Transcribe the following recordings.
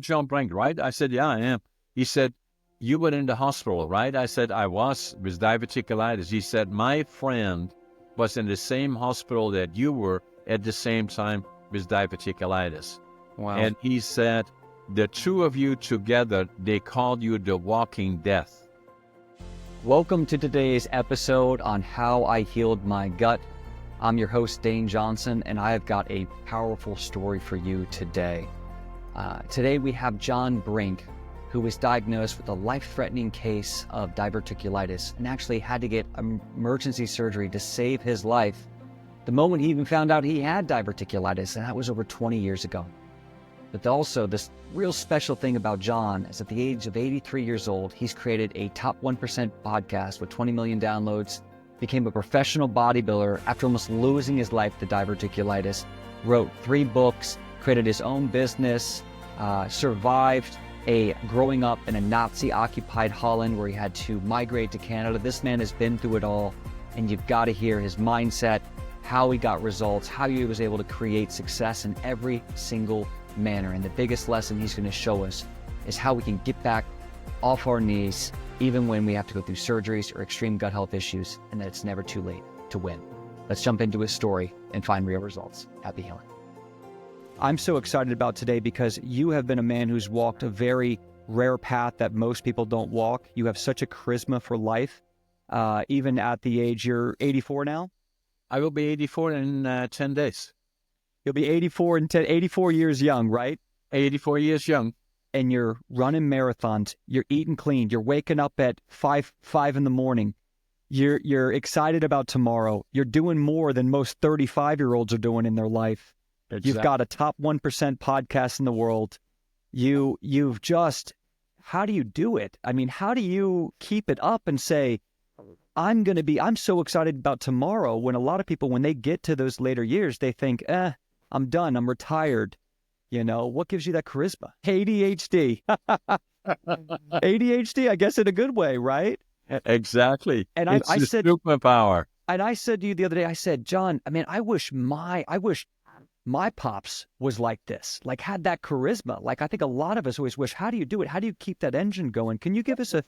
John Brink, right? I said, yeah, I am. He said, you were in the hospital, right? I said, I was with diverticulitis. He said, my friend was in the same hospital that you were at the same time with diverticulitis. Wow. And he said, the two of you together, they called you the walking death. Welcome to today's episode on how I healed my gut. I'm your host, Dane Johnson, and I have got a powerful story for you today. Today we have John Brink, who was diagnosed with a life-threatening case of diverticulitis and actually had to get emergency surgery to save his life the moment he even found out he had diverticulitis, and that was over 20 years ago. But also, this real special thing about John is at the age of 83 years old, he's created a top 1% podcast with 20 million downloads, became a professional bodybuilder after almost losing his life to diverticulitis, wrote 3 books, created his own business, survived growing up in a Nazi-occupied Holland where he had to migrate to Canada. This man has been through it all, and you've got to hear his mindset, how he got results, how he was able to create success in every single manner. And the biggest lesson he's going to show us is how we can get back off our knees even when we have to go through surgeries or extreme gut health issues, and that it's never too late to win. Let's jump into his story and find real results. Happy healing. I'm so excited about today because you have been a man who's walked a very rare path that most people don't walk. You have such a charisma for life, even at the age, you're 84 now? I will be 84 in 10 days. You'll be 84 in 84 years young, right? 84 years young. And you're running marathons, you're eating clean, you're waking up at 5 in the morning. You're excited about tomorrow. You're doing more than most 35-year-olds are doing in their life. Exactly. You've got a top 1% podcast in the world. You've just, how do you do it? I mean, how do you keep it up and say, I'm so excited about tomorrow, when a lot of people, when they get to those later years, they think, I'm done, I'm retired. You know, what gives you that charisma? ADHD. ADHD, I guess in a good way, right? Exactly. And it's I the said, superpower. And I said to you the other day, I said, John, I mean, I wish my pops was like this, like had that charisma. Like I think a lot of us always wish, how do you do it? How do you keep that engine going? Can you give us a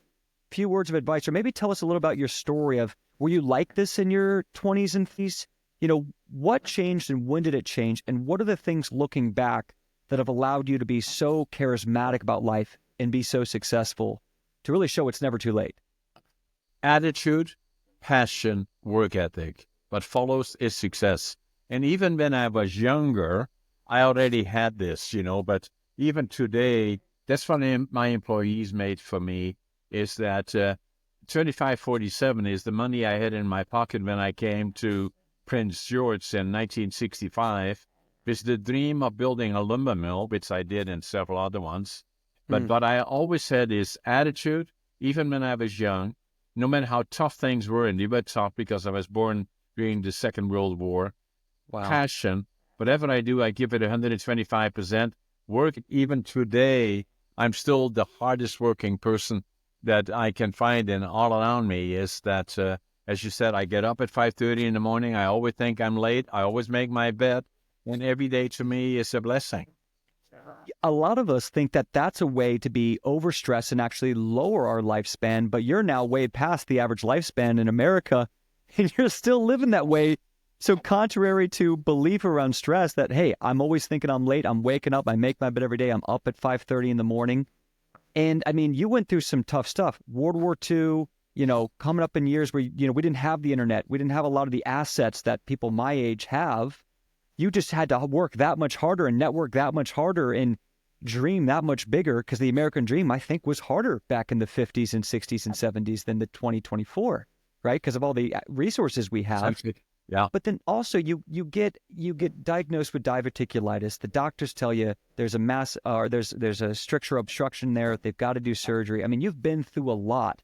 few words of advice, or maybe tell us a little about your story of, were you like this in your 20s and 30s? You know, what changed and when did it change? And what are the things looking back that have allowed you to be so charismatic about life and be so successful to really show it's never too late? Attitude, passion, work ethic. What follows is success. And even when I was younger, I already had this, but even today, that's what my employees made for me, is that 2547 is the money I had in my pocket when I came to Prince George in 1965, with the dream of building a lumber mill, which I did and several other ones. But what I always had is attitude, even when I was young, no matter how tough things were, and they were tough because I was born during the Second World War. Wow. Passion, whatever I do, I give it 125%. Work, even today, I'm still the hardest working person that I can find, and all around me is that, as you said, I get up at 5:30 in the morning. I always think I'm late. I always make my bed, and every day to me is a blessing. A lot of us think that that's a way to be overstressed and actually lower our lifespan, but you're now way past the average lifespan in America, and you're still living that way. So contrary to belief around stress that, hey, I'm always thinking I'm late, I'm waking up, I make my bed every day, I'm up at 5:30 in the morning. And I mean, you went through some tough stuff. World War II, coming up in years where, we didn't have the internet. We didn't have a lot of the assets that people my age have. You just had to work that much harder and network that much harder and dream that much bigger, because the American dream, I think, was harder back in the 50s and 60s and 70s than the 2024, right? Because of all the resources we have. Yeah. But then also you get diagnosed with diverticulitis. The doctors tell you there's there's a stricture obstruction there. They've got to do surgery. I mean, you've been through a lot.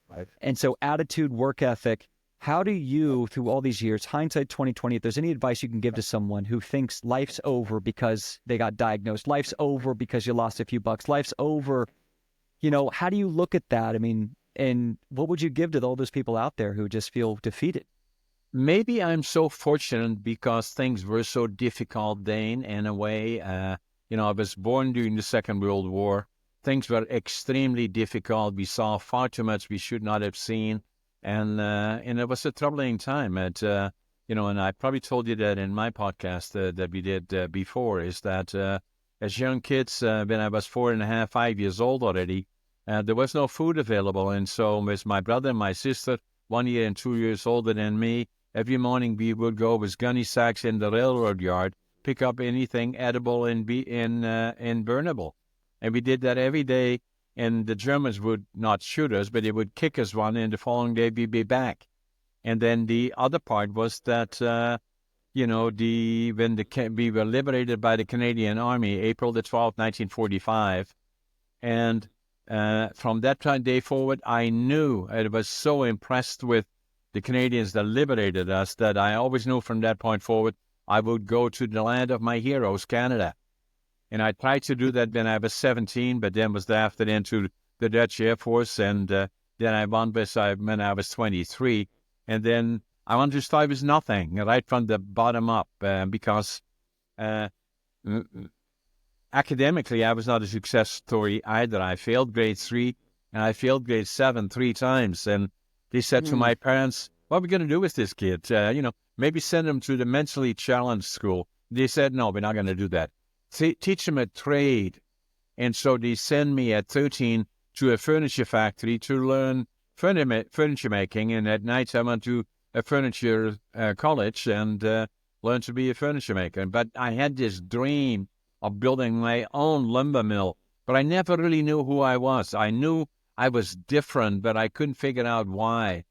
Right. And so attitude, work ethic, how do you, through all these years, hindsight 2020, if there's any advice you can give to someone who thinks life's over because they got diagnosed, life's over because you lost a few bucks, life's over, how do you look at that? I mean, and what would you give to all those people out there who just feel defeated? Maybe I'm so fortunate because things were so difficult, Dane, in a way. I was born during the Second World War. Things were extremely difficult. We saw far too much we should not have seen. And it was a troubling time. And I probably told you that in my podcast that we did before, is that as young kids, when I was 4.5, 5 years old already, there was no food available. And so with my brother and my sister, 1 year and 2 years older than me, every morning we would go with gunny sacks in the railroad yard, pick up anything edible and burnable. And we did that every day. And the Germans would not shoot us, but they would kick us one, and the following day we'd be back. And then the other part was that, we were liberated by the Canadian Army, April the 12th, 1945. And from that day forward, I was so impressed with the Canadians that liberated us that I always knew from that point forward I would go to the land of my heroes, Canada. And I tried to do that when I was 17, but then was drafted into the Dutch Air Force, and then I won when I was 23. And then I wanted to start with nothing, right from the bottom up, because academically I was not a success story either. I failed grade 3, and I failed grade 7 3 times. And they said to my parents, what are we going to do with this kid? Maybe send him to the mentally challenged school. They said, no, we're not going to do that. Teach him a trade. And so they send me at 13 to a furniture factory to learn furniture making. And at night I went to a furniture college and learned to be a furniture maker. But I had this dream of building my own lumber mill. But I never really knew who I was. I knew I was different, but I couldn't figure out why.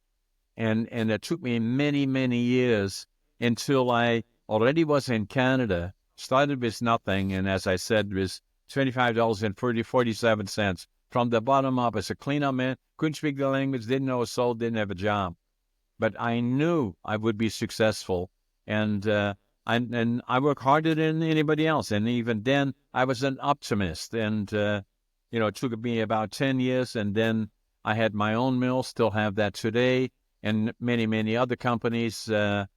And it took me many, many years until I already was in Canada, started with nothing, and as I said, with $25.47 from the bottom up as a cleanup man. Couldn't speak the language, didn't know a soul, didn't have a job. But I knew I would be successful, and I work harder than anybody else. And even then, I was an optimist. And it took me about 10 years, and then I had my own mill, still have that today, and many, many other companies. But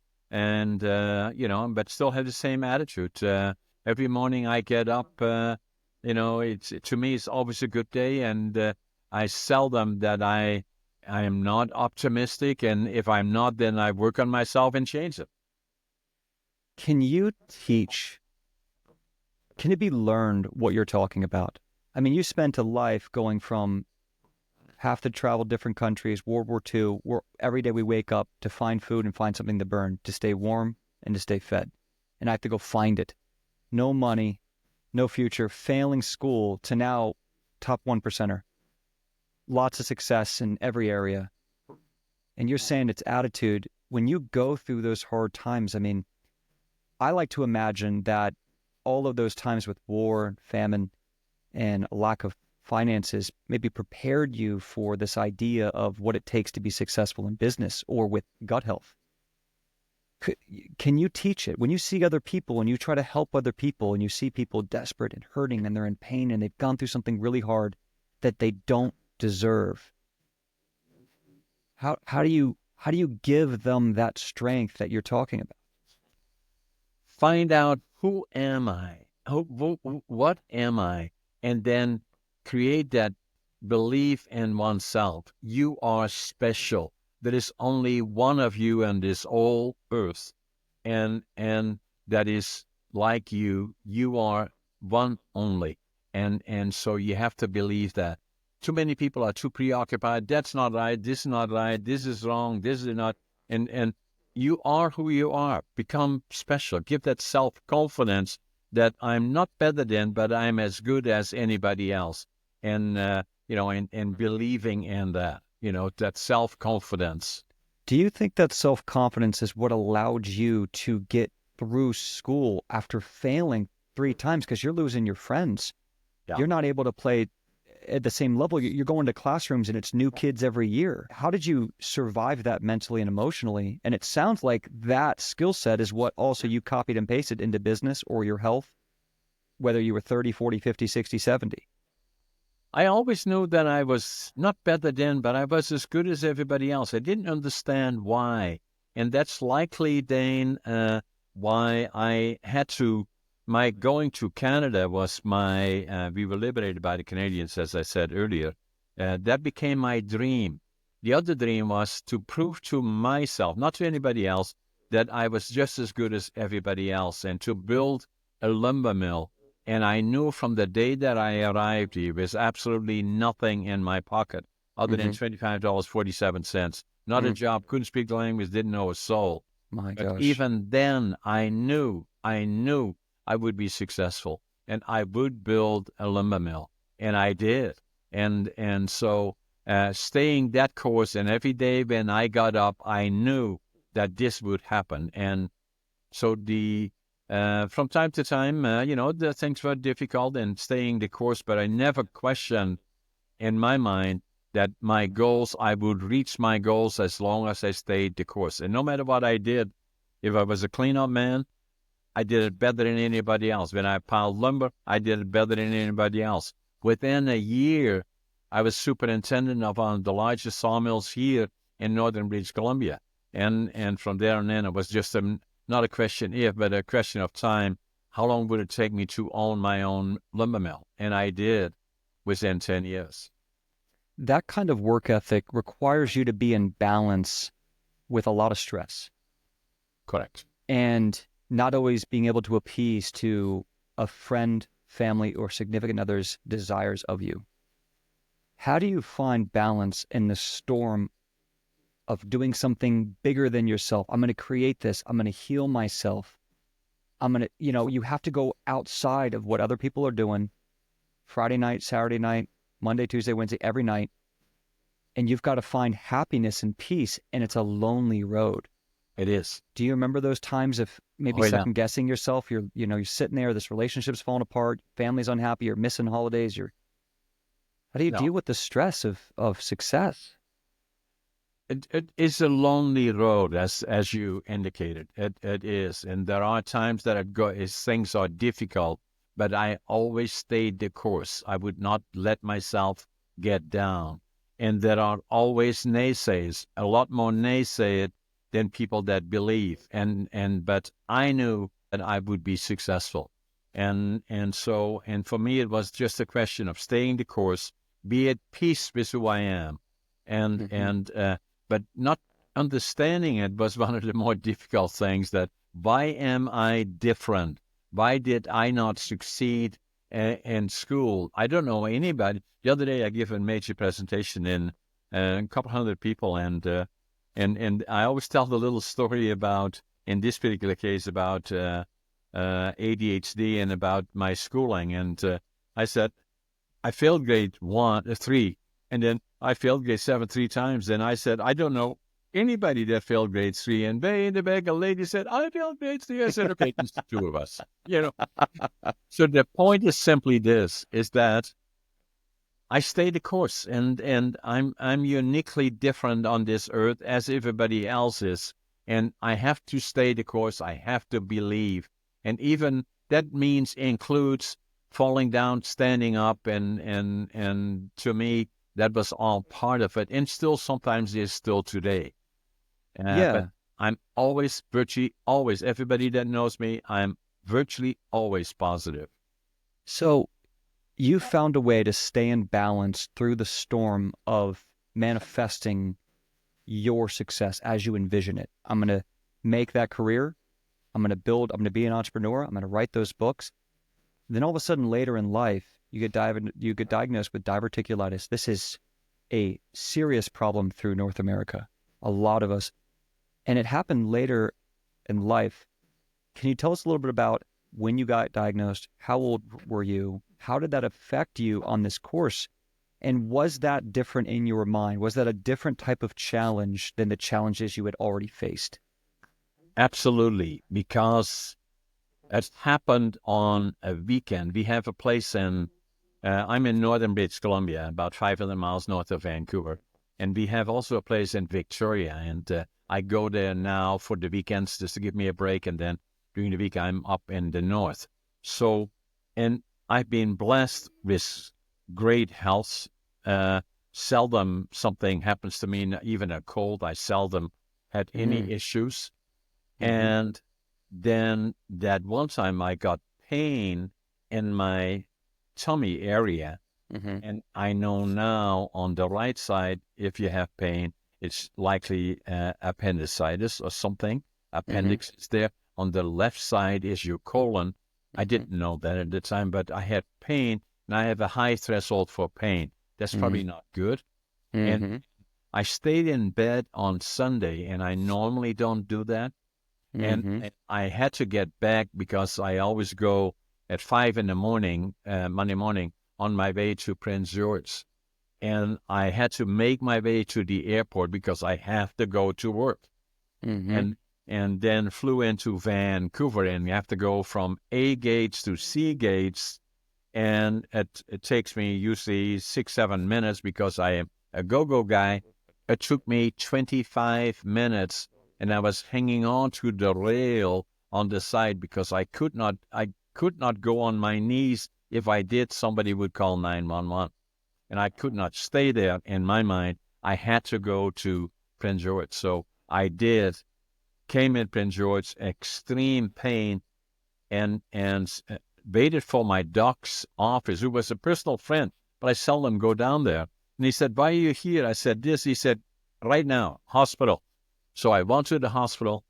still have the same attitude. Every morning I get up, to me it's always a good day, and I seldom that I am not optimistic, and if I'm not, then I work on myself and change it. Can it be learned what you're talking about? I mean, you spent a life going from have to travel different countries, World War II, where every day we wake up to find food and find something to burn, to stay warm and to stay fed. And I have to go find it. No money, no future, failing school, to now top 1%er. Lots of success in every area. And you're saying it's attitude. When you go through those hard times, I mean, I like to imagine that all of those times with war, famine, and a lack of finances maybe prepared you for this idea of what it takes to be successful in business or with gut health. Can you teach it? When you see other people and you try to help other people and you see people desperate and hurting and they're in pain and they've gone through something really hard that they don't deserve, how do you give them that strength that you're talking about? Find out, who am I? What am I? And then create that belief in oneself. You are special. There is only one of you on this whole earth, and that is like you. You are one only, and so you have to believe that. Too many people are too preoccupied. That's not right. This is not right. This is wrong. This is not. And you are who you are. Become special. Give that self-confidence that I'm not better than, but I'm as good as anybody else. And and believing in that. That self-confidence. Do you think that self-confidence is what allowed you to get through school after failing 3 times? Because you're losing your friends. Yeah. You're not able to play at the same level. You're going to classrooms and it's new kids every year. How did you survive that mentally and emotionally? And it sounds like that skill set is what also you copied and pasted into business or your health, whether you were 30, 40, 50, 60, 70. I always knew that I was not better than, but I was as good as everybody else. I didn't understand why. And that's likely, Dane, why I had to my going to Canada was we were liberated by the Canadians, as I said earlier. That became my dream. The other dream was to prove to myself, not to anybody else, that I was just as good as everybody else, and to build a lumber mill. And I knew from the day that I arrived here, there was absolutely nothing in my pocket other than $25.47. Not a job, couldn't speak the language, didn't know a soul. My But gosh. even then, I knew I would be successful, and I would build a lumber mill, and I did. And so staying that course, and every day when I got up, I knew that this would happen. And so from time to time, the things were difficult and staying the course, but I never questioned in my mind that my goals, I would reach my goals as long as I stayed the course. And no matter what I did, if I was a cleanup man, I did it better than anybody else. When I piled lumber, I did it better than anybody else. Within a year, I was superintendent of one of the largest sawmills here in northern British Columbia. And from there on in, it was just not a question if, but a question of time. How long would it take me to own my own lumber mill? And I did within 10 years. That kind of work ethic requires you to be in balance with a lot of stress Correct. and not always being able to appease to a friend, family, or significant other's desires of you. How do you find balance in the storm of doing something bigger than yourself? I'm going to create this. I'm going to heal myself. I'm going to, you have to go outside of what other people are doing Friday night, Saturday night, Monday, Tuesday, Wednesday, every night. And you've got to find happiness and peace. And it's a lonely road. It is. Do you remember those times of maybe second guessing yourself? You're sitting there, this relationship's falling apart, family's unhappy, you're missing holidays. How do you deal with the stress of success? It is a lonely road, as you indicated. It is. And there are times that things are difficult, but I always stayed the course. I would not let myself get down. And there are always naysayers, a lot more naysayers than people that believe. But I knew that I would be successful. And for me, it was just a question of staying the course, be at peace with who I am. But not understanding it was one of the more difficult things. That why am I different? Why did I not succeed in school? I don't know anybody. The other day I gave a major presentation in a couple hundred people, and I always tell the little story about, in this particular case, about ADHD and about my schooling. And I said, I failed grade 3, and then I failed grade 7 3 times. And I said, I don't know anybody that failed grade 3. And way in the back, a lady said, I failed grade 3. I said, okay, it's the two of us. So the point is simply this, is that I stay the course, and I'm uniquely different on this earth as everybody else is. And I have to stay the course. I have to believe. And even that includes falling down, standing up, and to me, that was all part of it, and still sometimes is still today. But I'm virtually always, everybody that knows me, I'm virtually always positive. So you found a way to stay in balance through the storm of manifesting your success as you envision it. I'm going to make that career. I'm going to be an entrepreneur. I'm going to write those books. Then all of a sudden later in life, you get diagnosed with diverticulitis. This is a serious problem through North America, a lot of us. And it happened later in life. Can you tell us a little bit about when you got diagnosed? How old were you? How did that affect you on this course? And was that different in your mind? Was that a different type of challenge than the challenges you had already faced? Absolutely, because it happened on a weekend. We have a place I'm in northern British Columbia, about 500 miles north of Vancouver. And we have also a place in Victoria. And I go there now for the weekends just to give me a break. And then during the week, I'm up in the north. So, and I've been blessed with great health. Seldom something happens to me, even a cold. I seldom had any issues. And then that one time I got pain in my tummy area. And I know now on the right side, if you have pain, it's likely appendicitis or something. Appendix is there. On the left side is your colon. I didn't know that at the time, but I had pain, and I have a high threshold for pain. That's probably not good. And I stayed in bed on Sunday, and I normally don't do that. And I had to get back because I always go at 5 in the morning, Monday morning, on my way to Prince George. And I had to make my way to the airport because I have to go to work. And then flew into Vancouver, and you have to go from A gates to C gates. And it takes me usually 6-7 minutes because I am a go-go guy. It took me 25 minutes, and I was hanging on to the rail on the side because I could not go on my knees. If I did, somebody would call 911. And I could not stay there. In my mind, I had to go to Prince George. So I did. Came in Prince George, extreme pain, and waited for my doc's office, who was a personal friend, but I seldom go down there. And he said, "Why are you here?" I said, "This." He said, "Right now, hospital." So I went to the hospital,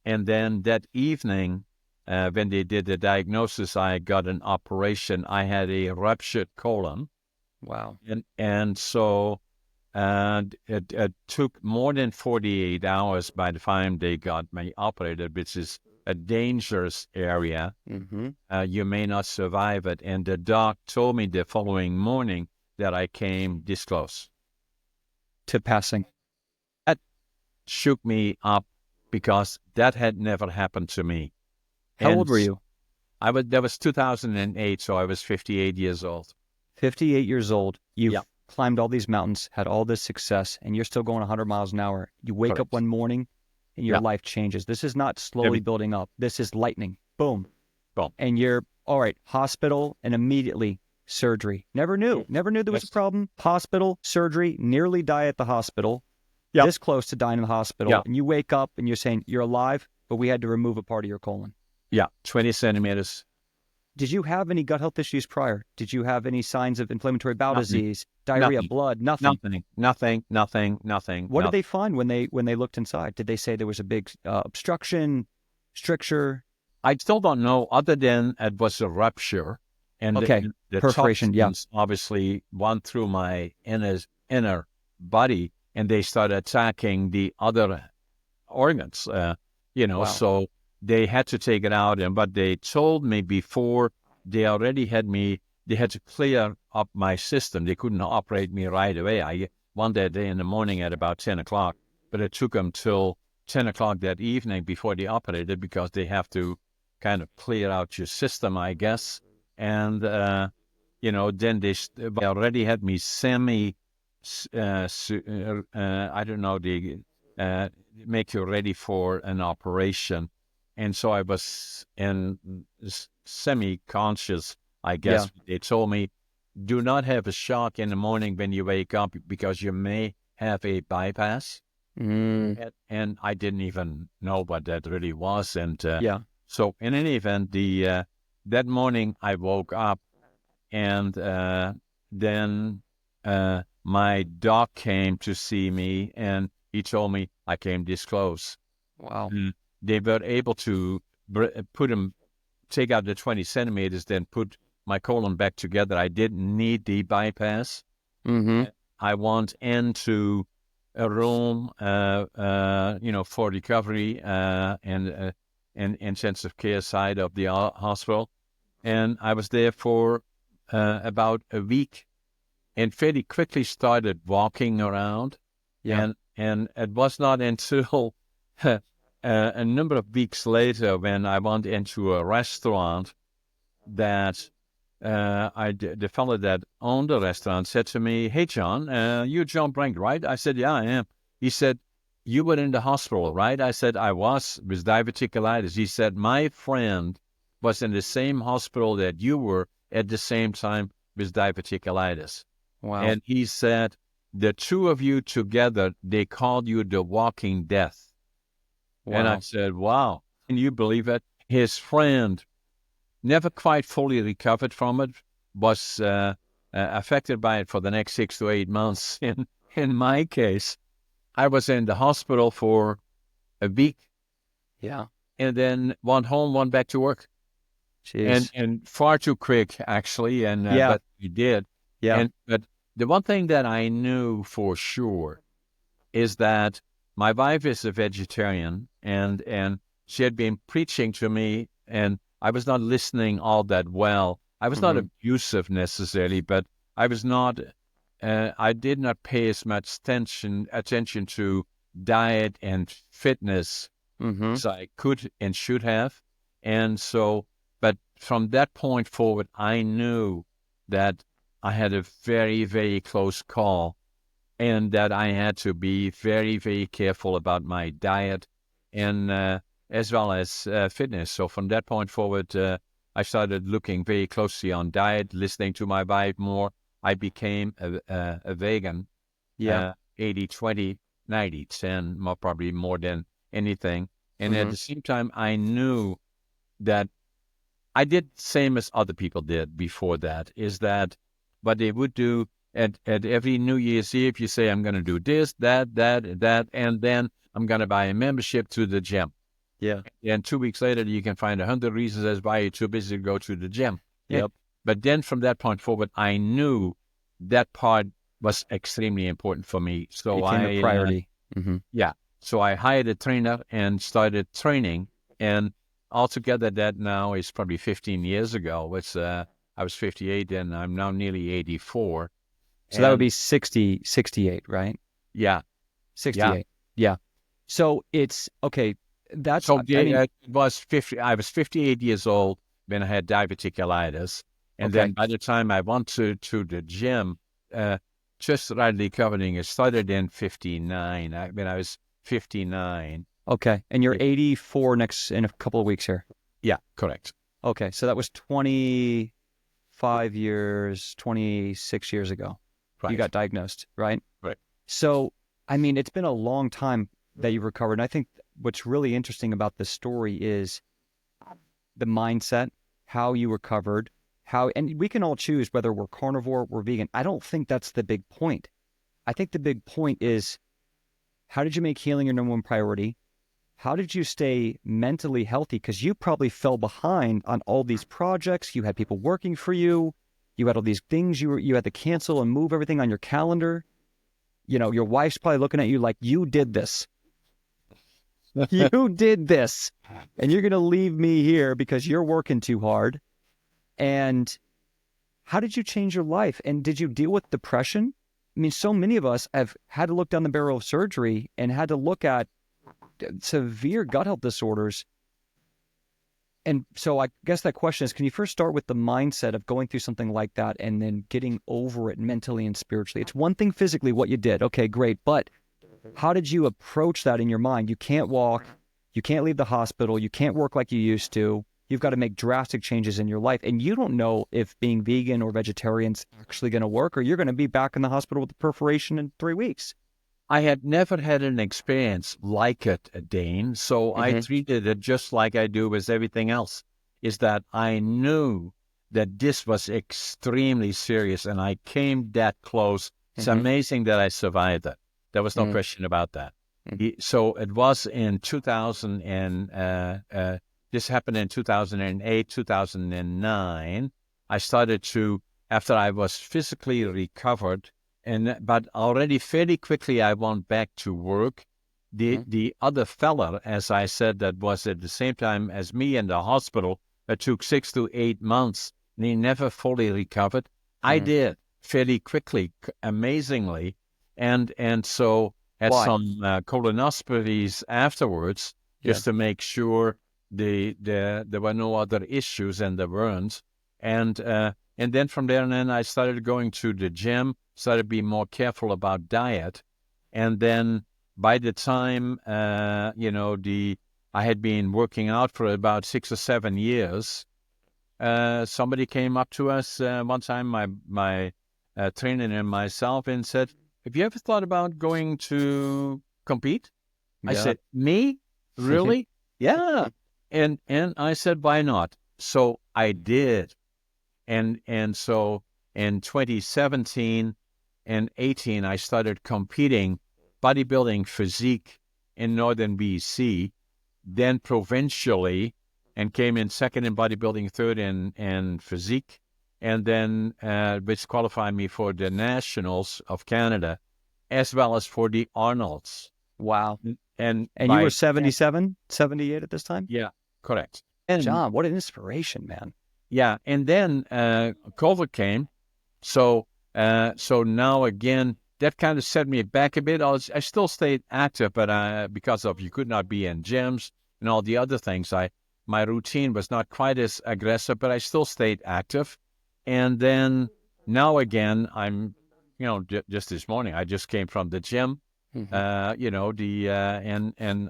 and then that evening, when they did the diagnosis, I got an operation. I had a ruptured colon. Wow. And so it took more than 48 hours by the time they got me operated, which is a dangerous area. You may not survive it. And the doc told me the following morning that I came this close To passing. That shook me up because that had never happened to me. How old were you? That was 2008, so I was 58 years old. 58 years old. You've climbed all these mountains, had all this success, and you're still going 100 miles an hour. You wake up one morning and your life changes. This is not slowly building up. This is lightning. Boom. Boom. And you're, all right, hospital, and immediately surgery. Never knew there was a problem. Hospital, surgery, nearly die at the hospital. This close to dying in the hospital. And you wake up and you're saying you're alive, but we had to remove a part of your colon. 20 centimeters. Did you have any gut health issues prior? Did you have any signs of inflammatory bowel disease, diarrhea, blood? Nothing. Nothing. What did they find when they looked inside? Did they say there was a big obstruction, stricture? I still don't know, other than it was a rupture. And the perforation, toxins obviously went through my inner body, and they started attacking the other organs. So they had to take it out. But they told me before they already had me, they had to clear up my system. They couldn't operate me right away. I won that day in the morning at about 10 o'clock, but it took them till 10 o'clock that evening before they operated, because they have to kind of clear out your system, I guess. And, then they already had me make you ready for an operation. And so I was semi-conscious, I guess. They told me, do not have a shock in the morning when you wake up, because you may have a bypass. And I didn't even know what that really was. And so in any event, that morning I woke up, and then my doc came to see me, and he told me I came this close. Wow. They were able to take out the 20 centimeters, then put my colon back together. I didn't need the bypass. I went into a room, for recovery and intensive care side of the hospital. And I was there for about a week, and fairly quickly started walking around. And it was not until a number of weeks later, when I went into a restaurant, that the fellow that owned the restaurant said to me, "Hey, John, you're John Brink, right?" I said, "Yeah, I am." He said, "You were in the hospital, right?" I said, "I was, with diverticulitis." He said, "My friend was in the same hospital that you were at the same time with diverticulitis." Wow. And he said, "The two of you together, they called you the walking death." Wow. And I said, "Wow, can you believe it?" His friend never quite fully recovered from it, was affected by it for the next 6 to 8 months. In my case, I was in the hospital for a week. Yeah. And then one home, one back to work. Jeez. And far too quick, actually. And Yeah. but we did. Yeah. But the one thing that I knew for sure is that my wife is a vegetarian, and she had been preaching to me, and I was not listening all that well. I was not abusive necessarily, but I was not. I did not pay as much attention to diet and fitness as I could and should have. And so, but from that point forward, I knew that I had a very, very close call, and that I had to be very, very careful about my diet and as well as fitness. So from that point forward, I started looking very closely on diet, listening to my wife more. I became a vegan. Yeah. 80-20, 90-10, probably more than anything. And at the same time, I knew that I did the same as other people did before that, is that what they would do at every New Year's Eve, you say, I'm going to do this, that, and then I'm going to buy a membership to the gym. Yeah. And 2 weeks later, you can find 100 reasons as why you're too busy to go to the gym. Yep. But then from that point forward, I knew that part was extremely important for me. So Became a priority. Yeah. So I hired a trainer and started training. And altogether, that now is probably 15 years ago. It's I was 58 and I'm now nearly 84. So that would be 68, right? Yeah. 68. Yeah. So it's, okay, that's, So it was 50. I was 58 years old when I had diverticulitis. And then by the time I went to the gym, just rightly covering, it started in 59. When I was 59. Okay. And you're 84 in a couple of weeks here. Yeah, correct. Okay. So that was 25 years, 26 years ago. Right. You got diagnosed, right? Right. So, I mean, it's been a long time that you've recovered. And I think what's really interesting about this story is the mindset, how you recovered, and we can all choose whether we're carnivore, we're vegan. I don't think that's the big point. I think the big point is, how did you make healing your number one priority? How did you stay mentally healthy? Because you probably fell behind on all these projects. You had people working for you. You had all these things you had to cancel and move everything on your calendar. You know, your wife's probably looking at you like, you did this. You did this. And you're going to leave me here because you're working too hard. And how did you change your life? And did you deal with depression? I mean, so many of us have had to look down the barrel of surgery and had to look at severe gut health disorders. And so I guess that question is, can you first start with the mindset of going through something like that and then getting over it mentally and spiritually? It's one thing physically what you did. Okay, great. But how did you approach that in your mind? You can't walk. You can't leave the hospital. You can't work like you used to. You've got to make drastic changes in your life. And you don't know if being vegan or vegetarian's actually going to work, or you're going to be back in the hospital with a perforation in 3 weeks. I had never had an experience like it, Dane. So I treated it just like I do with everything else, is that I knew that this was extremely serious and I came that close. It's amazing that I survived it. There was no question about that. So it was in 2000 and this happened in 2008, 2009. I started to, after I was physically recovered, but already fairly quickly I went back to work. The other fella, as I said, that was at the same time as me in the hospital, it took 6 to 8 months, and he never fully recovered. I did fairly quickly, amazingly, and so had some colonoscopies afterwards, just to make sure there were no other issues, and there weren't. And then from there on in, I started going to the gym, started being more careful about diet. And then by the time, I had been working out for about 6 or 7 years, somebody came up to us one time, my trainer and myself, and said, have you ever thought about going to compete? I said, me? Really? Yeah. And I said, why not? so I did. And so in 2017 and 18, I started competing bodybuilding physique in northern BC, then provincially, and came in second in bodybuilding, third in physique, and then which qualified me for the Nationals of Canada, as well as for the Arnolds. Wow. And you were 77, 78 at this time? Yeah, correct. And John, what an inspiration, man. yeah, and then COVID came, so now again that kind of set me back a bit. I still stayed active, but because of you could not be in gyms and all the other things, my routine was not quite as aggressive, but I still stayed active. And then now again, I'm, just this morning I just came from the gym, and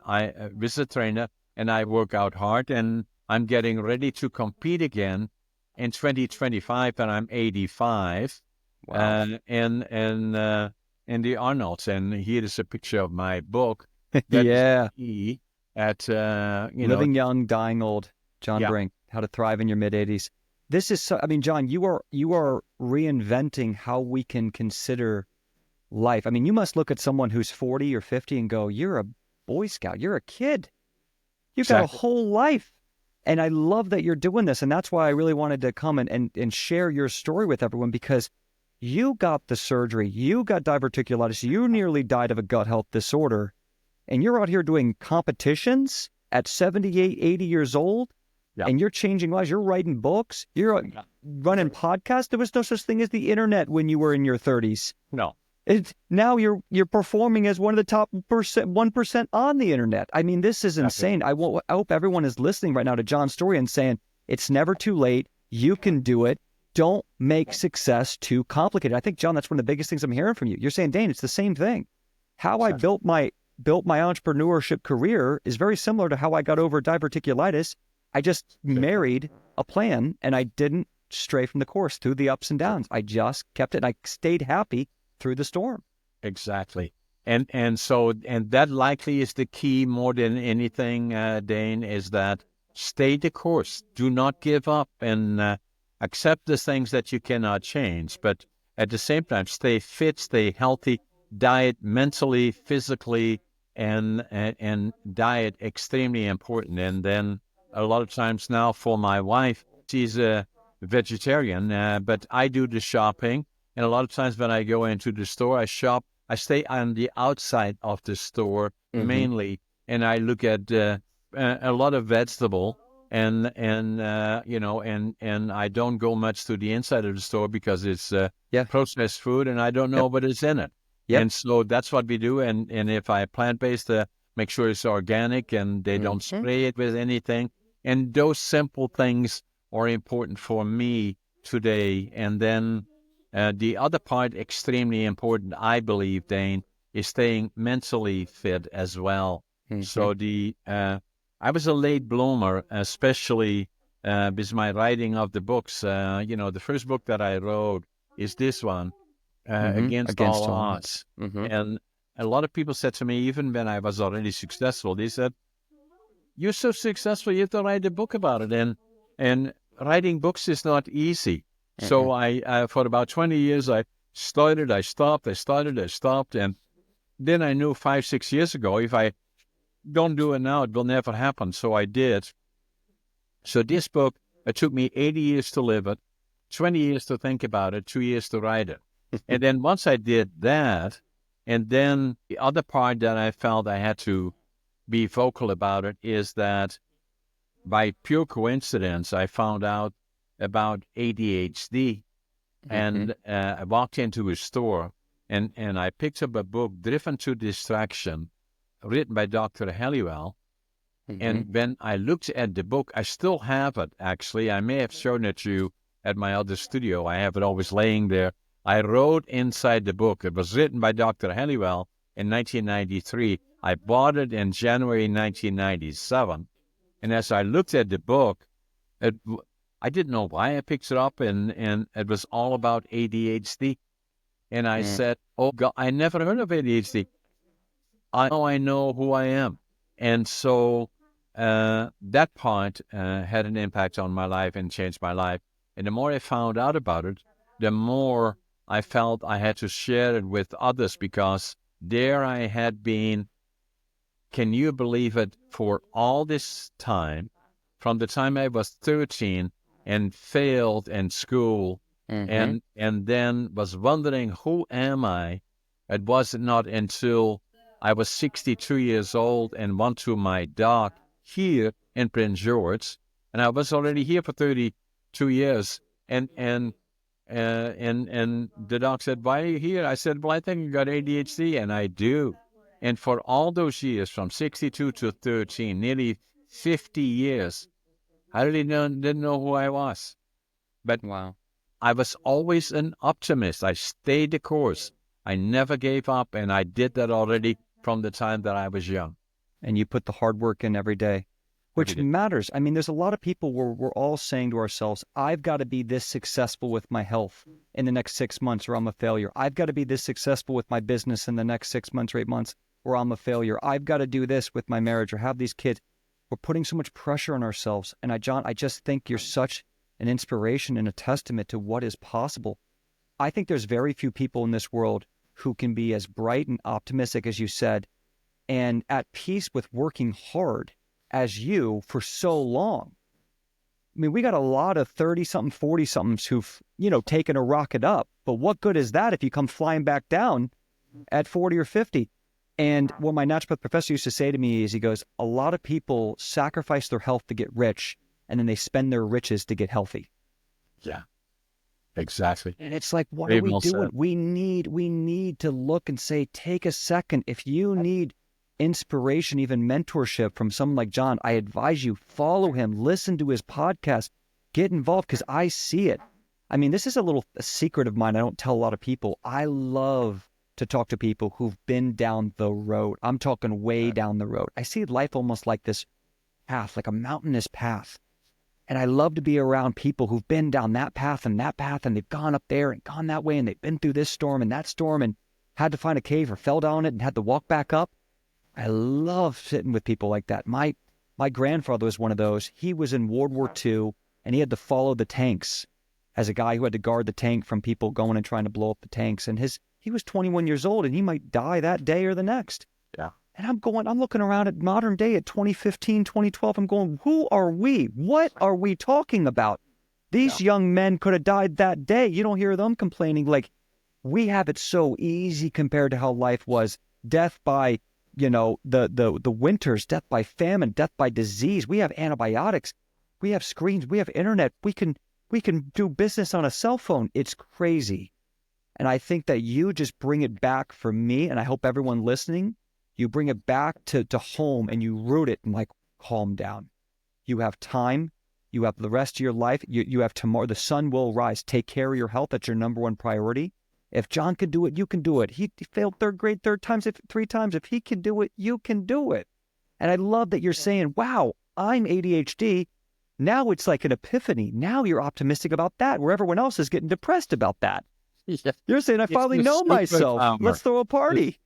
I visit trainer and I work out hard, and I'm getting ready to compete again in 2025, and I'm 85. Wow. In the Arnolds, and here is a picture of my book. Yeah. Is at Living Young, Dying Old, John Brink, How to Thrive in Your Mid-80s. This is so, I mean, John, you are reinventing how we can consider life. I mean, you must look at someone who's 40 or 50 and go, you're a Boy Scout, you're a kid. You've got a whole life. And I love that you're doing this. And that's why I really wanted to come and share your story with everyone, because you got the surgery, you got diverticulitis, you nearly died of a gut health disorder, and you're out here doing competitions at 78, 80 years old, and you're changing lives. You're writing books, you're running podcasts. There was no such thing as the internet when you were in your 30s. No. Now you're performing as one of the top 1% on the internet. I mean, this is insane. I hope everyone is listening right now to John's story and saying, it's never too late. You can do it. Don't make success too complicated. I think, John, that's one of the biggest things I'm hearing from you. You're saying, Dane, it's the same thing. How I built my entrepreneurship career is very similar to how I got over diverticulitis. I just married a plan, and I didn't stray from the course through the ups and downs. I just kept it, and I stayed happy through the storm. Exactly. And that likely is the key more than anything, Dane, is that stay the course. Do not give up, and accept the things that you cannot change. But at the same time, stay fit, stay healthy, diet mentally, physically, and diet extremely important. And then a lot of times now for my wife, she's a vegetarian, but I do the shopping. And a lot of times when I go into the store, I shop. I stay on the outside of the store mainly, and I look at a lot of vegetable, and I don't go much to the inside of the store because it's processed food, and I don't know what is in it. And so that's what we do. And if I plant-based, make sure it's organic and they don't spray it with anything. And those simple things are important for me today. And then the other part, extremely important, I believe, Dane, is staying mentally fit as well. So I was a late bloomer, especially with my writing of the books. The first book that I wrote is this one, Against All Odds. And a lot of people said to me, even when I was already successful, they said, you're so successful, you have to write a book about it. And writing books is not easy. So I for about 20 years, I started, I stopped, I started, I stopped. And then I knew 5-6 years ago, if I don't do it now, it will never happen. So I did. So this book, it took me 80 years to live it, 20 years to think about it, 2 years to write it. And then once I did that, and then the other part that I felt I had to be vocal about it is that by pure coincidence, I found out about ADHD. And I walked into a store and I picked up a book, Driven to Distraction, written by Dr. Halliwell. And when I looked at the book, I still have it, actually. I may have shown it to you at my other studio. I have it always laying there. I wrote inside the book. It was written by Dr. Halliwell in 1993. I bought it in January 1997. And as I looked at the book, I didn't know why I picked it up, and it was all about ADHD. And I said, oh, God, I never heard of ADHD. I know who I am. And so that part had an impact on my life and changed my life. And the more I found out about it, the more I felt I had to share it with others, because there I had been, can you believe it, for all this time, from the time I was 13 and failed in school, Mm-hmm. and then was wondering, who am I? It was not until I was 62 years old and went to my doc here in Prince George, and I was already here for 32 years, and the doc said, "Why are you here?" I said, "Well, I think you got ADHD," and I do. And for all those years, from 62 to 13, nearly 50 years, I really didn't know who I was. But Wow. I was always an optimist. I stayed the course. I never gave up, and I did that already from the time that I was young. And you put the hard work in every day, Every which day. matters. I mean, there's a lot of people where we're all saying to ourselves, I've got to be this successful with my health in the next 6 months or I'm a failure. I've got to be this successful with my business in the next 6 months or 8 months or I'm a failure. I've got to do this with my marriage or have these kids. We're putting so much pressure on ourselves. And John, I just think you're such an inspiration and a testament to what is possible. I think there's very few people in this world who can be as bright and optimistic as you said, and at peace with working hard as you for so long. I mean, we got a lot of 30-something, 40-somethings who've, taken a rocket up. But what good is that if you come flying back down at 40 or 50? And what my naturopath professor used to say to me is, he goes, a lot of people sacrifice their health to get rich, and then they spend their riches to get healthy. Yeah, exactly. And it's like, what Very are we well doing? said. We need to look and say, take a second. If you need inspiration, even mentorship from someone like John, I advise you, follow him, listen to his podcast, get involved, because I see it. I mean, this is a secret of mine. I don't tell a lot of people. I love to talk to people who've been down the road. I'm talking way down the road. I see life almost like this path, like a mountainous path. And I love to be around people who've been down that path, and they've gone up there and gone that way, and they've been through this storm and that storm and had to find a cave or fell down it and had to walk back up. I love sitting with people like that. My grandfather was one of those. He was in World War II, and he had to follow the tanks as a guy who had to guard the tank from people going and trying to blow up the tanks. And he was 21 years old, and he might die that day or the next. Yeah. And I'm looking around at modern day at 2015, 2012. I'm going, who are we? What are we talking about? These young men could have died that day. You don't hear them complaining. Like, we have it so easy compared to how life was. Death by, the winters, death by famine, death by disease. We have antibiotics. We have screens. We have internet. We can do business on a cell phone. It's crazy. And I think that you just bring it back for me, and I hope everyone listening, you bring it back to home and you root it and, like, calm down. You have time. You have the rest of your life. You have tomorrow. The sun will rise. Take care of your health. That's your number one priority. If John can do it, you can do it. He failed third grade three times. If he can do it, you can do it. And I love that you're saying, wow, I'm ADHD. Now it's like an epiphany. Now you're optimistic about that, where everyone else is getting depressed about that. Yeah. You're saying, I finally know myself. Let's throw a party.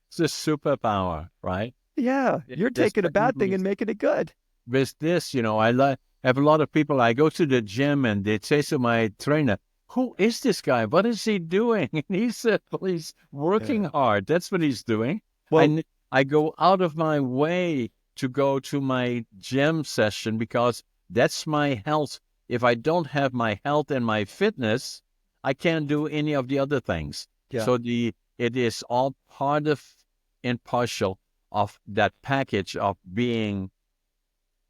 It's a superpower, right? Yeah, you're taking a bad thing and making it good. With this, I have a lot of people. I go to the gym and they say to my trainer, "Who is this guy? What is he doing?" And he said, "Well, he's working hard. That's what he's doing." Well, I go out of my way to go to my gym session because that's my health. If I don't have my health and my fitness, I can't do any of the other things. Yeah. So it is all part of and partial of that package of being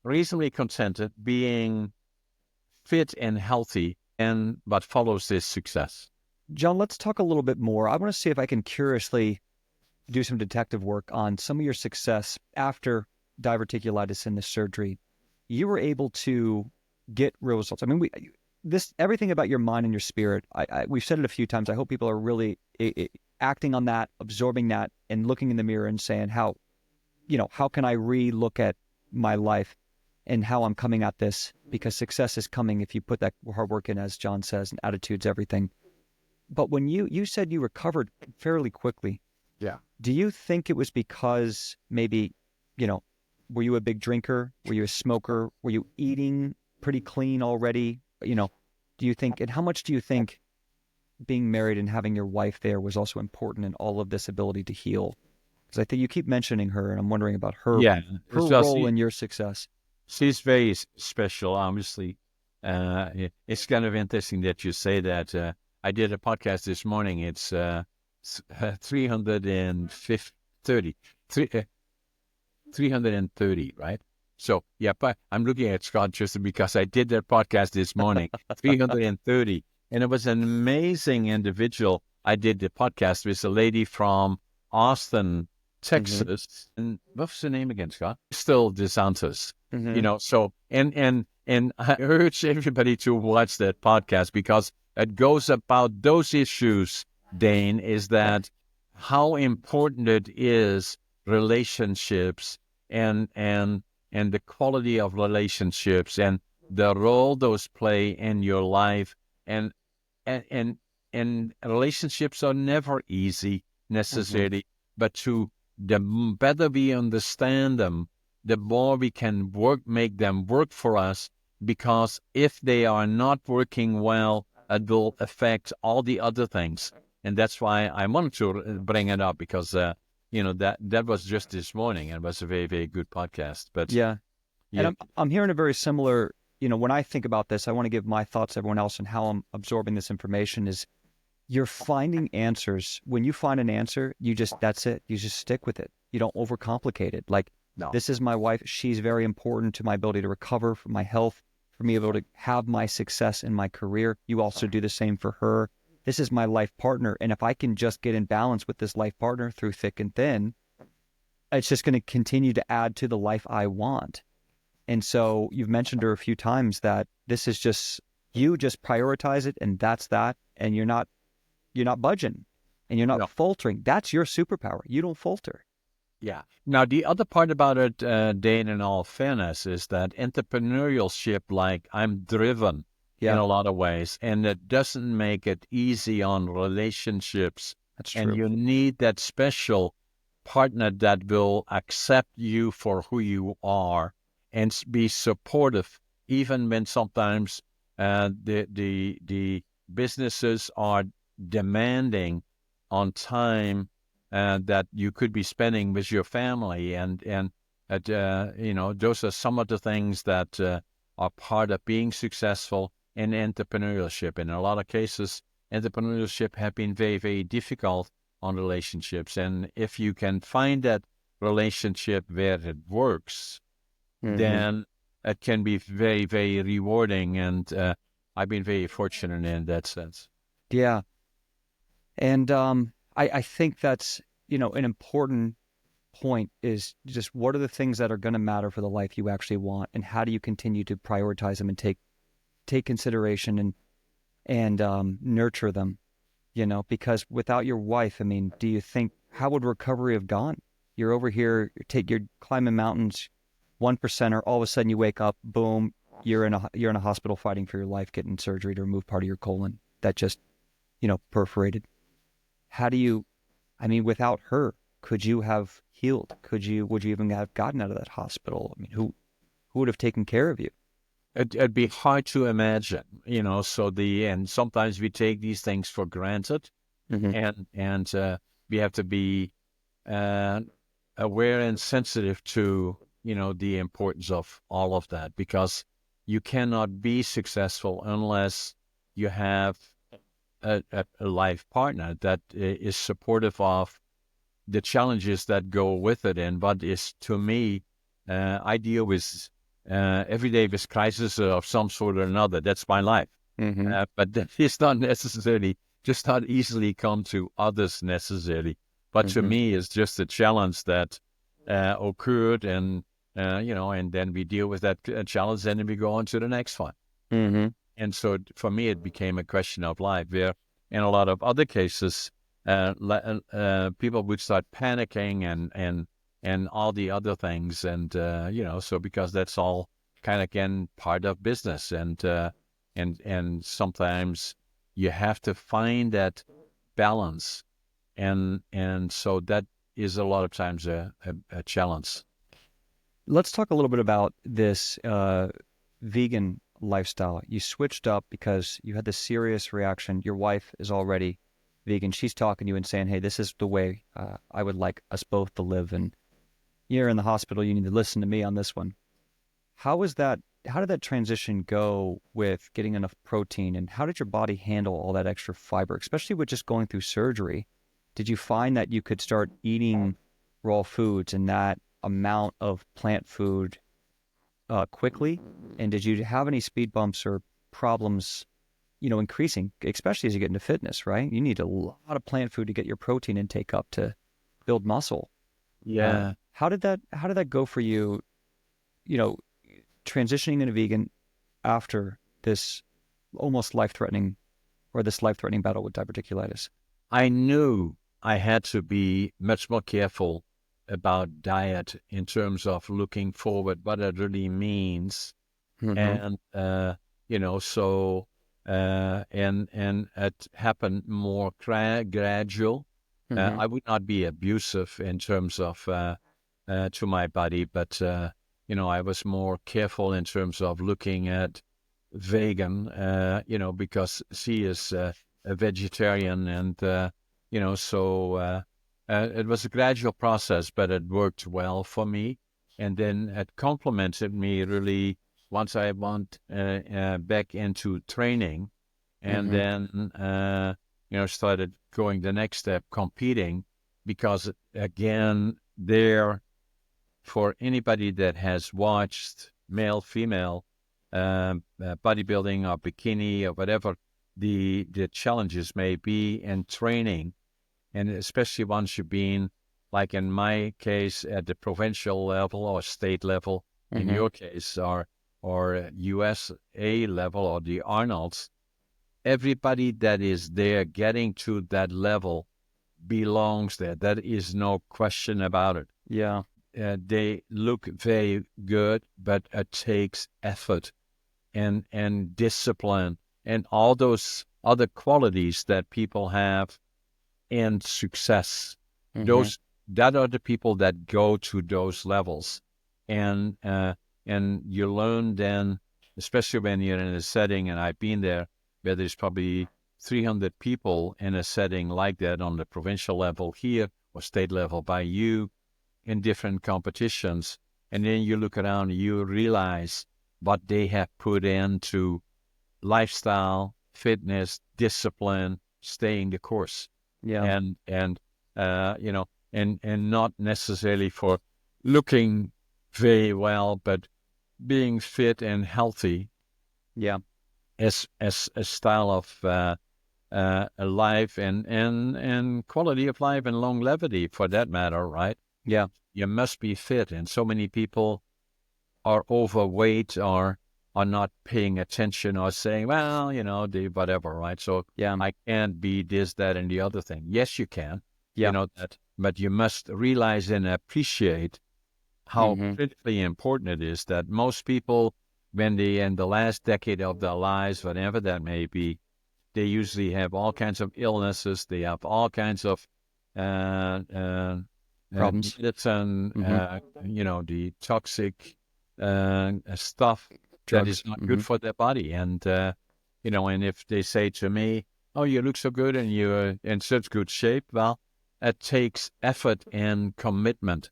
reasonably contented, being fit and healthy, and what follows this success. John, let's talk a little bit more. I want to see if I can curiously do some detective work on some of your success after diverticulitis and the surgery. You were able to get real results. I mean, everything about your mind and your spirit, we've said it a few times. I hope people are really acting on that, absorbing that, and looking in the mirror and saying, how can I re-look at my life and how I'm coming at this? Because success is coming if you put that hard work in, as John says, and attitude's everything. But when you said you recovered fairly quickly, Yeah. do you think it was because maybe, were you a big drinker? Were you a smoker? Were you eating pretty clean already? Do you think, and how much do you think being married and having your wife there was also important in all of this ability to heal? Because I think you keep mentioning her, and I'm wondering about her Yeah. So role in your success. she's very special, obviously. It's kind of interesting that you say that. I did a podcast this morning. It's 330, right? So, yeah, but I'm looking at Scott just because I did that podcast this morning, 330. And it was an amazing individual. I did the podcast with a lady from Austin, Texas. And what's her name again, Scott? Still DeSantis. So, and I urge everybody to watch that podcast because it goes about those issues, Dane, is that how important it is relationships and the quality of relationships and the role those play in your life and relationships are never easy necessarily, but the better we understand them, the more we can make them work for us, because if they are not working well, it will affect all the other things. And that's why I wanted to bring it up because, that was just this morning and it was a very, very good podcast. But yeah. And I'm hearing a very similar, when I think about this, I want to give my thoughts to everyone else and how I'm absorbing this information is you're finding answers. When you find an answer, that's it. You just stick with it. You don't overcomplicate it. Like, no. This is my wife. She's very important to my ability to recover from my health, for me able to have my success in my career. You also do the same for her. This is my life partner. And if I can just get in balance with this life partner through thick and thin, it's just going to continue to add to the life I want. And so you've mentioned her a few times that this is just, you just prioritize it and that's that. And you're not budging and you're not faltering. That's your superpower. You don't falter. Yeah. Now, the other part about it, Dane, in all fairness, is that entrepreneurship, like I'm driven in a lot of ways, and it doesn't make it easy on relationships. That's true. And you need that special partner that will accept you for who you are and be supportive, even when sometimes the businesses are demanding on time that you could be spending with your family, and those are some of the things that are part of being successful in entrepreneurship. In a lot of cases, entrepreneurship have been very, very difficult on relationships, and if you can find that relationship where it works, then it can be very, very rewarding, and I've been very fortunate in that sense. Yeah. And I think that's, an important point is just what are the things that are going to matter for the life you actually want, and how do you continue to prioritize them and take consideration and nurture them, because without your wife, do you think, how would recovery have gone? You're over here, you're climbing mountains, 1%er, all of a sudden you wake up, boom, you're in a hospital fighting for your life, getting surgery to remove part of your colon that just, perforated. How do you, without her, could you have healed? Would you even have gotten out of that hospital? Who would have taken care of you? It'd be hard to imagine, and sometimes we take these things for granted, and we have to be aware and sensitive to, the importance of all of that, because you cannot be successful unless you have a life partner that is supportive of the challenges that go with it. And what is, to me, I deal with every day with crisis of some sort or another. That's my life. But that is not necessarily, just not easily come to others necessarily. But to me, it's just a challenge that occurred, and and then we deal with that challenge, and then we go on to the next one. And so for me, it became a question of life, where in a lot of other cases, people would start panicking and all the other things. And, so because that's all kind of, again, part of business. And sometimes you have to find that balance. And so that is a lot of times a challenge. Let's talk a little bit about this vegan lifestyle. You switched up because you had this serious reaction. Your wife is already vegan. She's talking to you and saying, hey, this is the way I would like us both to live. And you're in the hospital. You need to listen to me on this one. How did that transition go with getting enough protein? And how did your body handle all that extra fiber, especially with just going through surgery? Did you find that you could start eating raw foods and that amount of plant food quickly? And did you have any speed bumps or problems, increasing, especially as you get into fitness, right? You need a lot of plant food to get your protein intake up to build muscle. Yeah. How did that go for you, transitioning into vegan after this almost life-threatening battle with diverticulitis? I knew I had to be much more careful about diet in terms of looking forward, what it really means. Mm-hmm. And, so, and it happened more gradual. Mm-hmm. I would not be abusive in terms of to my body, but I was more careful in terms of looking at vegan, because she is a vegetarian, and so it was a gradual process, but it worked well for me, and then it complemented me really once I went back into training, and Mm-hmm. then started going the next step, competing, because again, there, for anybody that has watched male, female bodybuilding or bikini or whatever the challenges may be in training, and especially once you've been, like in my case, at the provincial level or state level, in Mm-hmm. your case, or USA level or the Arnolds, everybody that is there getting to that level belongs there. There is no question about it. Yeah. They look very good, but it takes effort and discipline and all those other qualities that people have and success. Mm-hmm. Those that are the people that go to those levels, and you learn then, especially when you're in a setting, and I've been there, where there's probably 300 people in a setting like that on the provincial level here or state level by you in different competitions, and then you look around and you realize what they have put into lifestyle, fitness, discipline, staying the course, Yeah. and not necessarily for looking very well, but being fit and healthy Yeah. as a style of a life and quality of life and longevity for that matter, right? Yeah. You must be fit, and so many people are overweight or are not paying attention or saying, well, the whatever, right? So Yeah. I can't be this, that, and the other thing. Yes, you can, Yeah. that, but you must realize and appreciate how Mm-hmm. critically important it is that most people, when they in the last decade of their lives, whatever that may be, they usually have all kinds of illnesses. They have all kinds of Problems. medicine, Mm-hmm. the toxic stuff that Drugs. is not Mm-hmm. good for their body. And if they say to me, oh, you look so good and you're in such good shape, well, it takes effort and commitment.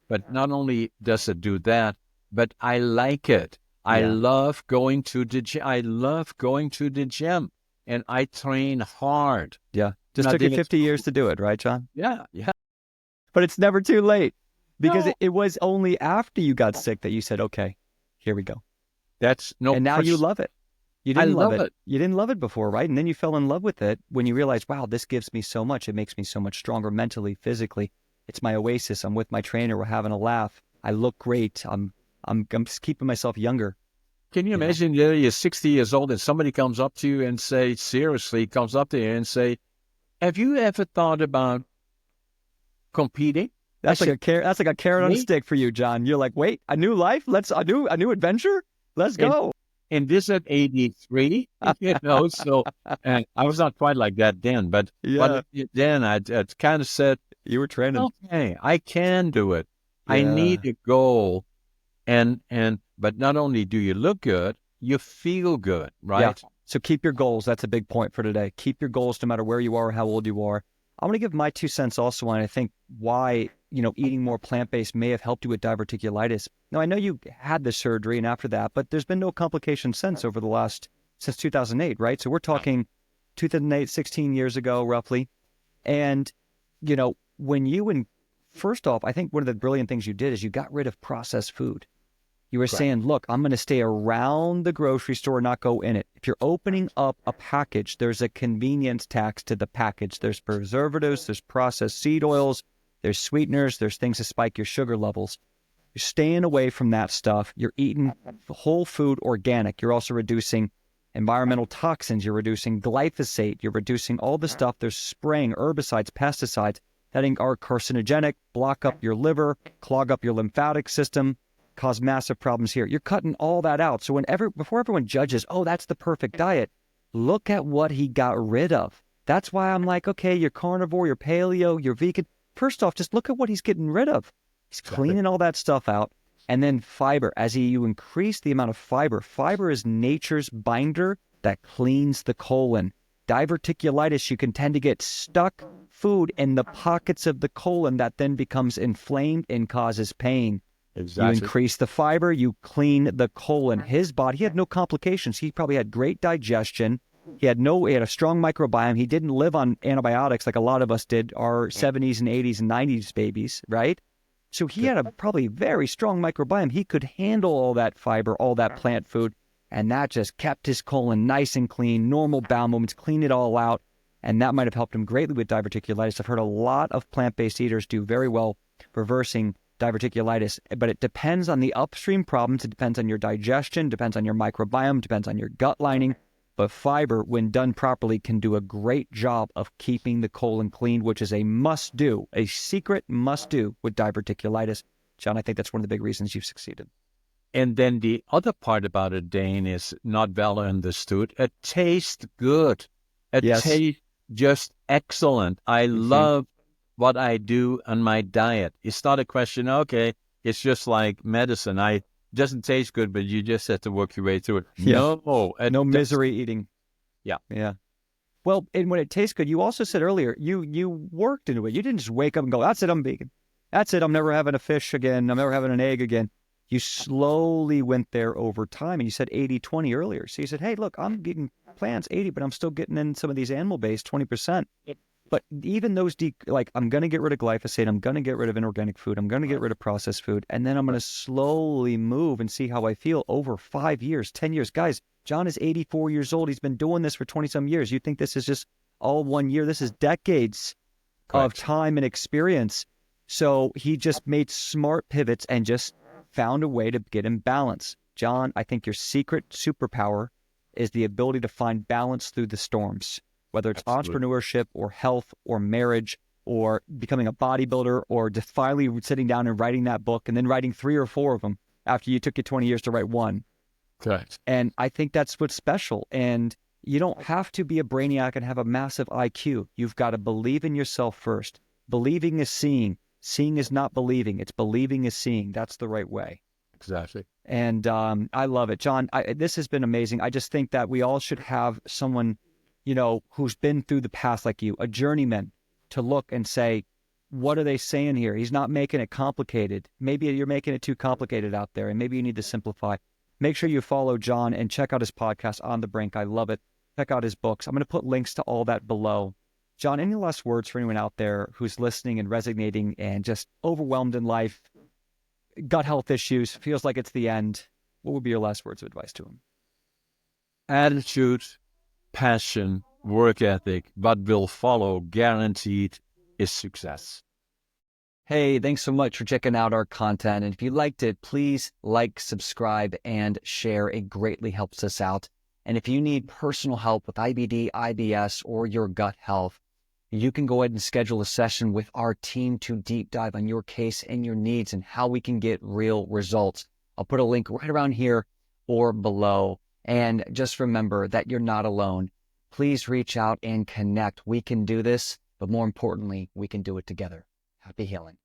But not only does it do that, but I like it. I Yeah. love going to the gym. I love going to the gym, and I train hard. Yeah. Just Now, took you then it's 50 years to do it, right, John? yeah, yeah. But it's never too late because No, it was only after you got sick that you said, okay, here we go. that's no And now you question. love it. You I didn't love love it. it. You didn't love it before, right? And then you fell in love with it when you realized, wow, this gives me so much. It makes me so much stronger mentally, physically. It's my oasis. I'm with my trainer. We're having a laugh. I look great. I'm just keeping myself younger. Can you You know? imagine that you're 60 years old and somebody comes up to you and comes up to you and say, have you ever thought about competing? I That's like said, a that's like a carrot on a me? stick for you, John. You're like, wait, a new life? A new adventure? Let's And, go. and this at 83, so and I was not quite like that then, but Yeah. then I kind of said, You were training. okay, I can do it. I need Yeah. a goal But not only do you look good, you feel good, right? Yeah. So keep your goals. That's a big point for today. Keep your goals no matter where you are, how old you are. I'm going to give my 2 cents also on, I think, why, eating more plant-based may have helped you with diverticulitis. Now, I know you had the surgery and after that, but there's been no complications since since 2008, right? So we're talking 2008, 16 years ago, roughly. And, first off, I think one of the brilliant things you did is you got rid of processed food. You were saying, look, I'm going to stay around the grocery store, not go in it. If you're opening up a package, there's a convenience tax to the package. There's preservatives, there's processed seed oils, there's sweeteners, there's things to spike your sugar levels. You're staying away from that stuff. You're eating whole food, organic. You're also reducing environmental toxins. You're reducing glyphosate. You're reducing all the stuff. There's spraying herbicides, pesticides that are carcinogenic, block up your liver, clog up your lymphatic system, cause massive problems here. You're cutting all that out. So before everyone judges, oh, that's the perfect diet, look at what he got rid of. That's why I'm like, okay, you're carnivore, you're paleo, you're vegan. First off, just look at what he's getting rid of. He's cleaning all that stuff out. And then fiber, you increase the amount of fiber is nature's binder that cleans the colon. Diverticulitis, you can tend to get stuck food in the pockets of the colon that then becomes inflamed and causes pain. Exactly. You increase the fiber, you clean the colon. His body, he had no complications. He probably had great digestion. He had a strong microbiome. He didn't live on antibiotics like a lot of us did, our 70s and 80s and 90s babies, right? So he had a probably very strong microbiome. He could handle all that fiber, all that plant food, and that just kept his colon nice and clean, normal bowel movements, clean it all out, and that might have helped him greatly with diverticulitis. I've heard a lot of plant-based eaters do very well reversing diverticulitis, but it depends on the upstream problems. It depends on your digestion, depends on your microbiome, depends on your gut lining. But fiber, when done properly, can do a great job of keeping the colon clean, which is a must-do, a secret must-do with diverticulitis. John, I think that's one of the big reasons you've succeeded. And then the other part about it, Dane, is not well understood. It tastes good. It tastes just excellent. I love what I do on my diet. It's not a question, okay, it's just like medicine. It doesn't taste good, but you just have to work your way through it. Yeah. No misery eating. Yeah. Yeah. Well, and when it tastes good, you also said earlier, you worked into it. You didn't just wake up and go, that's it, I'm vegan. That's it, I'm never having a fish again. I'm never having an egg again. You slowly went there over time, and you said 80-20 earlier. So you said, hey, look, I'm eating plants 80, but I'm still getting in some of these animal-based 20%. But even those, I'm going to get rid of glyphosate, I'm going to get rid of inorganic food, I'm going to get rid of processed food, and then I'm going to slowly move and see how I feel over 5 years, 10 years. Guys, John is 84 years old. He's been doing this for 20-some years. You think this is just all 1 year? This is decades of time and experience. So he just made smart pivots and just found a way to get in balance. John, I think your secret superpower is the ability to find balance through the storms, whether it's entrepreneurship or health or marriage or becoming a bodybuilder or just finally sitting down and writing that book and then writing 3 or 4 of them after you took you 20 years to write one. Correct. And I think that's what's special. And you don't have to be a brainiac and have a massive IQ. You've got to believe in yourself first. Believing is seeing. Seeing is not believing. It's believing is seeing. That's the right way. Exactly. And I love it. John, this has been amazing. I just think that we all should have someone, who's been through the past like you, a journeyman, to look and say, what are they saying here? He's not making it complicated. Maybe you're making it too complicated out there, and maybe you need to simplify. Make sure you follow John and check out his podcast, On the Brink. I love it. Check out his books. I'm going to put links to all that below. John, any last words for anyone out there who's listening and resonating and just overwhelmed in life, gut health issues, feels like it's the end? What would be your last words of advice to him? Attitude, passion, work ethic, what will follow, guaranteed, is success. Hey, thanks so much for checking out our content. And if you liked it, please like, subscribe, and share. It greatly helps us out. And if you need personal help with IBD, IBS, or your gut health, you can go ahead and schedule a session with our team to deep dive on your case and your needs and how we can get real results. I'll put a link right around here or below. And just remember that you're not alone. Please reach out and connect. We can do this, but more importantly, we can do it together. Happy healing.